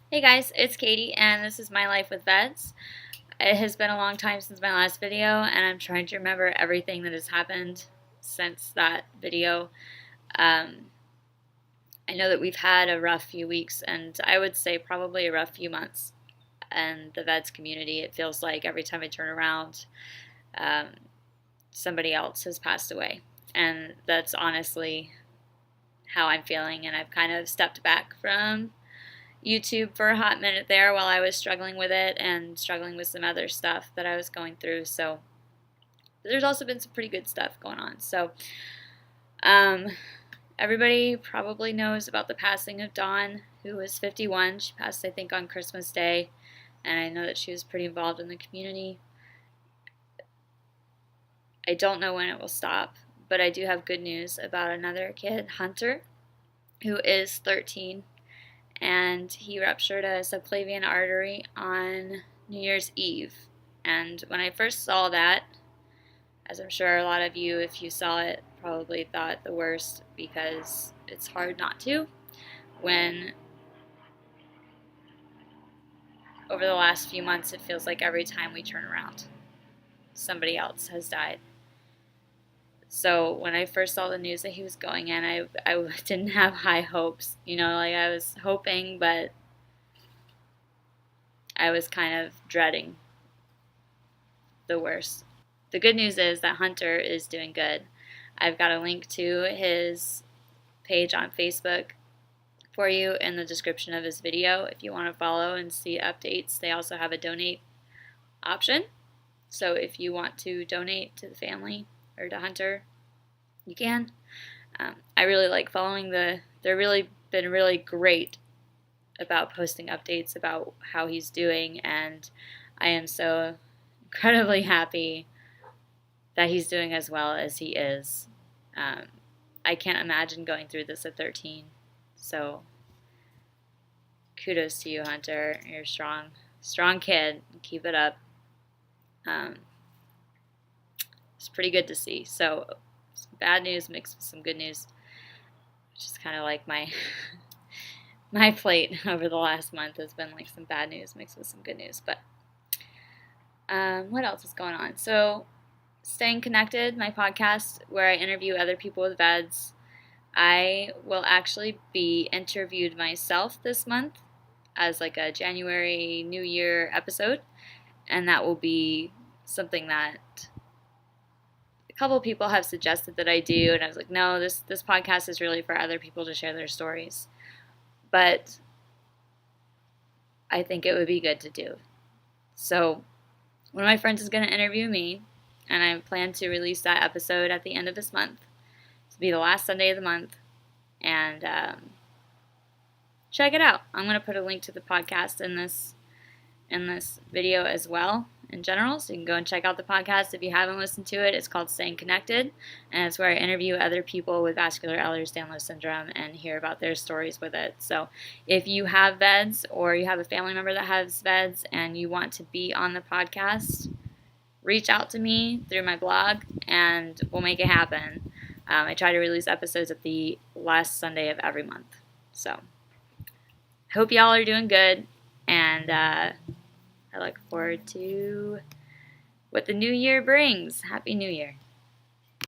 Hey guys, it's Katie and this is my life with vEDS. It has been a long time since my last video and I'm trying to remember everything that has happened since that video. I know that we've had a rough few weeks and I would say probably a rough few months in the vEDS community. It feels like every time I turn around, um, somebody else has passed away. And that's honestly how I'm feeling, and I've kind of stepped back from YouTube for a hot minute there while I was struggling with it and struggling with some other stuff that I was going through. So there's also been some pretty good stuff going on. So um, everybody probably knows about the passing of Dawn, who was 51. She passed, I think, on Christmas Day, and I know that she was pretty involved in the community. I don't know when it will stop, but I do have good news about another kid, Hunter, who is 13, and he ruptured a subclavian artery on New Year's Eve. And when I first saw that, as I'm sure a lot of you, if you saw it, probably thought the worst, because it's hard not to when over the last few months it feels like every time we turn around somebody else has died. So when I first saw the news that he was going in, I didn't have high hopes. Like I was hoping, but I was kind of dreading the worst. The good news is that Hunter is doing good. I've got a link to his page on Facebook for you in the description of his video if you want to follow and see updates. They also have a donate option. So if you want to donate to the family or to Hunter, you can. I really like following they're really been really great about posting updates about how he's doing, and I am so incredibly happy that he's doing as well as he is. I can't imagine going through this at 13, so kudos to you, Hunter. You're a strong kid. Keep it up. It's pretty good to see. So some bad news mixed with some good news, which is kind of like my my plate over the last month has been like some bad news mixed with some good news. But what else is going on? So Staying Connected, my podcast where I interview other people with vEDS. I will actually be interviewed myself this month as like a January New Year episode, and that will be something that a couple people have suggested that I do, and I was like, no, this podcast is really for other people to share their stories, but I think it would be good to do. So one of my friends is going to interview me, and I plan to release that episode at the end of this month. It'll be the last Sunday of the month, and check it out. I'm going to put a link to the podcast in this video as well in general, so you can go and check out the podcast if you haven't listened to it. It's called Staying Connected, and it's where I interview other people with vascular Ehlers-Danlos syndrome and hear about their stories with it. So if you have vEDS or you have a family member that has vEDS and you want to be on the podcast, reach out to me through my blog and we'll make it happen. I try to release episodes at the last Sunday of every month. So I hope y'all are doing good, and I look forward to what the new year brings. Happy New Year.